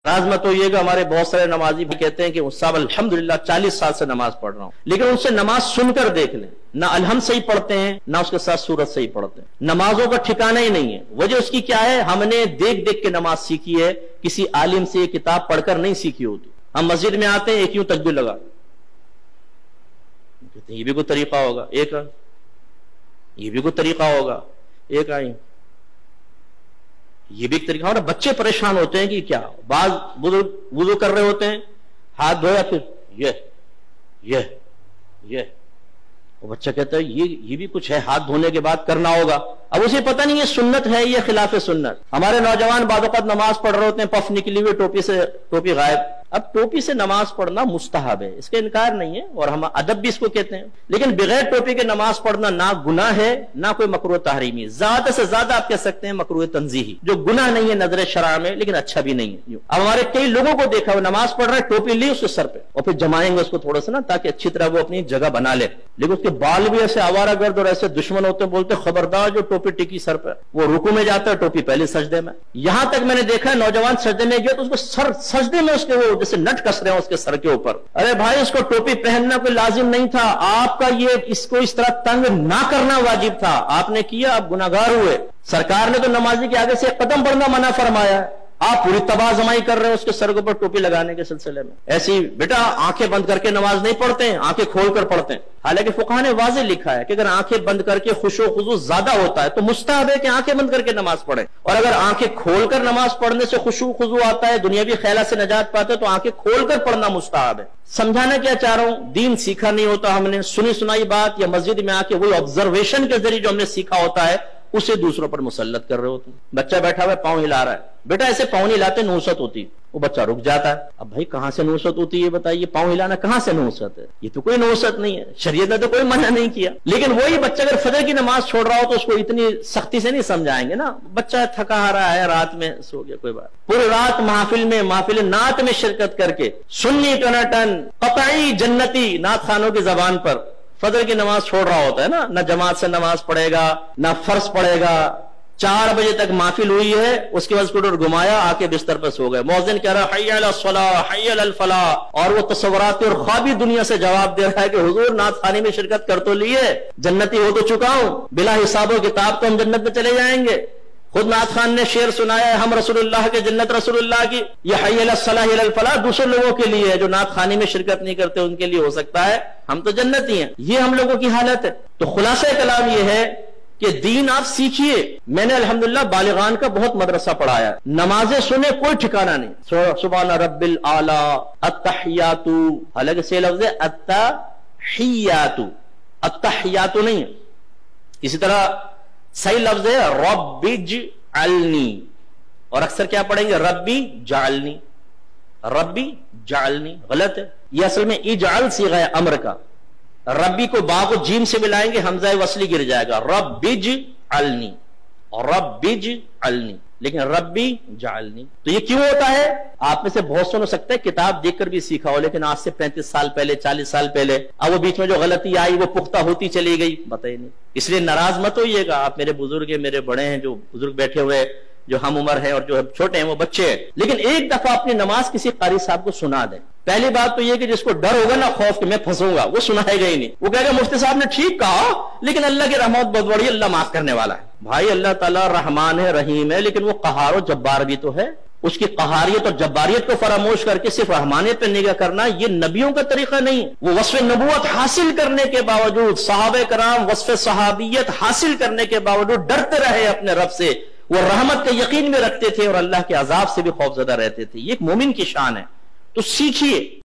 लाजमत तो ये कि हमारे बहुत सारे नमाजी भी कहते हैं कि साहब अल्हम्दुलिल्लाह 40 साल से नमाज पढ़ रहा हूं, लेकिन उनसे नमाज सुनकर देख लें, ना अलहम सही पढ़ते हैं ना उसके साथ सूरत सही पढ़ते हैं। नमाजों का ठिकाना ही नहीं है। वजह उसकी क्या है? हमने देख देख के नमाज सीखी है, किसी आलिम से किताब पढ़कर नहीं सीखी होती। हम मस्जिद में आते हैं, एक यूं तकबीर लगा, कहते हैं ये भी कोई तरीका होगा, एक ये भी कोई तरीका होगा, एक आई ये भी एक तरीका होगा। बच्चे परेशान होते हैं कि क्या, बाज बुजुर्ग वुजू कर रहे होते हैं, हाथ धोया, फिर ये वो बच्चा कहता है ये भी कुछ है, हाथ धोने के बाद करना होगा। अब उसे पता नहीं ये सुन्नत है या खिलाफ सुन्नत। हमारे नौजवान बादौक़ात नमाज पढ़ रहे होते हैं, पफ निकली हुई, टोपी गायब। अब टोपी से नमाज पढ़ना मुस्तहब है, इसका इनकार नहीं है, और हम अदब भी इसको कहते हैं, लेकिन बगैर टोपी के नमाज पढ़ना ना गुनाह है ना कोई मकरूह तहरीमी, ज्यादा से ज्यादा आप कह सकते हैं मकरूह तंजीही, जो गुनाह नहीं है नजर शरअ में, लेकिन अच्छा भी नहीं है। अब हमारे कई लोगों को देखा, वो नमाज पढ़ रहा है, टोपी ली उसके सर पे और फिर जमाएंगे उसको थोड़ा सा ना, ताकि अच्छी तरह वो अपनी जगह बना ले, लेकिन उसके बाल भी ऐसे आवारागर्द और ऐसे दुश्मन होते हैं, बोलते खबरदार जो टोपी टिकी सर पे, वो रुकू में जाता है, टोपी पहले सजदे में। यहां तक मैंने देखा है नौजवान सजदे में गया तो उसको सजदे में उसके वो जैसे नट कस रहे हैं उसके सर के ऊपर। अरे भाई, उसको टोपी पहनना कोई लाजिम नहीं था, आपका ये इसको इस तरह तंग ना करना वाजिब था, आपने किया, आप गुनाहगार हुए। सरकार ने तो नमाजी के आगे से एक कदम बढ़ना मना फरमाया है, आप पूरी तबाजमाई कर रहे हो उसके सर के ऊपर टोपी लगाने के सिलसिले में। ऐसी बेटा आंखें बंद करके नमाज नहीं पढ़ते हैं, आंखें खोलकर पढ़ते हैं। हालांकि फुक़हा ने वाज़ेह लिखा है कि अगर आंखें बंद करके खुशो खुजू ज्यादा होता है तो मुस्तहब है कि आंखें बंद करके नमाज पढ़े, और अगर आंखें खोलकर नमाज पढ़ने से खुशू खुजू आता है, दुनियावी ख्यालात से नजात पाते हैं, तो आंखें खोलकर पढ़ना मुस्तहब है। समझाना क्या चाह रहा हूं, दीन सीखा नहीं होता हमने, सुनी सुनाई बात या मस्जिद में आके वही ऑब्जर्वेशन के जरिए जो हमने सीखा होता है उसे दूसरों पर मुसल्लत कर रहे होते। बच्चा बैठा हुआ पांव हिला रहा है, बेटा ऐसे पांव हिलाते नूसत होती, वो बच्चा रुक जाता है। अब भाई कहां से नूसत होती है बताइए, पांव हिलाना कहां से नूसत है? ये तो कोई नूसत नहीं है, शरीयत ने तो कोई मना नहीं किया। लेकिन वही बच्चा अगर फजर की नमाज छोड़ रहा हो तो उसको इतनी सख्ती से नहीं समझाएंगे ना, बच्चा थका आ रहा है, रात में सो गया, कोई बात। पूरी रात महफिल नात में शिरकत करके सुन्नी टनाटन कतई जन्नती नात खानों की जबान पर फजर की नमाज छोड़ रहा होता है ना जमात से नमाज पढ़ेगा ना फर्ज पढ़ेगा। 4 बजे तक महफिल हुई है, उसके बाद स्कूटर घुमाया, आके बिस्तर पर सो गए। मौज़िन कह रहा है हय्या अलस सलाह हय्या अलल फलाह, और वो तसव्वुरात और ख्वाबी दुनिया से जवाब दे रहा है कि हुजूर नात खानी में शिरकत कर तो लिए, जन्नती हो तो चुका हूं, बिला हिसाब किताब तो हम जन्नत में चले जाएंगे। खुद नात खान ने शेर सुनाया है, हम रसूलुल्लाह के जन्नत रसूलुल्लाह की, यह हय्या अलस सलाह हय्या अलल फलाह दूसरे लोगों के लिए है, जो नात खानी में शिरकत नहीं करते उनके लिए हो सकता है, हम तो जन्नती हैं। ये हम लोगों की हालत है। तो खुलासा कलाम ये है कि दीन आप सीखिए। मैंने अल्हम्दुलिल्लाह बालिगान का बहुत मदरसा पढ़ाया, नमाजें सुने कोई ठिकाना नहीं। सुभान रब्बिल आला अत्तहियातु, हालांकि से लफ्ज़ है अत्तहियातु, अत्तहियातु नहीं है। इसी तरह सही लफ्ज़ है रब्बिज अलनी, और अक्सर क्या पढ़ेंगे रब्बी जालनी, रब्बी जालनी गलत है। यह असल में इजाल सीगा है अम्र का, रब्बी को बा को जीम से मिलाएंगे हमजा वसली गिर जाएगा, रब्बिज अलनी और रब्बिज अलनी, लेकिन रब्बी जालनी। तो ये क्यों होता है? आप में से बहुत सुन सकते हैं किताब देखकर भी सीखा हो, लेकिन आज से 35 साल पहले 40 साल पहले, अब वो बीच में जो गलती आई वो पुख्ता होती चली गई, बताइए नहीं। इसलिए नाराज मत होइएगा, आप मेरे बुजुर्ग हैं, मेरे बड़े हैं, जो बुजुर्ग बैठे हुए जो हम उम्र है और जो छोटे हैं वो बच्चे हैं, लेकिन एक दफा अपनी नमाज किसी कारी साहब को सुना दें। पहली बात तो ये कि जिसको डर होगा ना खौफ कि मैं फंसूंगा, वो सुनाएगा ही नहीं, वो कहेगा मुफ्ती साहब ने ठीक कहा, लेकिन अल्लाह की रहमत बहुत बड़ी, अल्लाह माफ करने वाला है। भाई अल्लाह ताला रहमान है रहीम है, लेकिन वो कहार और जब्बार भी तो है। उसकी कहारियत और जब्बारियत को फरामोश करके सिर्फ रहमानियत पर निगाह करना ये नबियों का तरीका नहीं है। वो वस्फ़ नबूवत हासिल करने के बावजूद, सहाबे कराम वस्फ़ सहाबियत हासिल करने के बावजूद डरते रहे अपने रब से, वो रहमत का यकीन में रखते थे और अल्लाह के अजाब से भी खौफजदा रहते थे। ये एक मोमिन की शान है, तो सीखिए।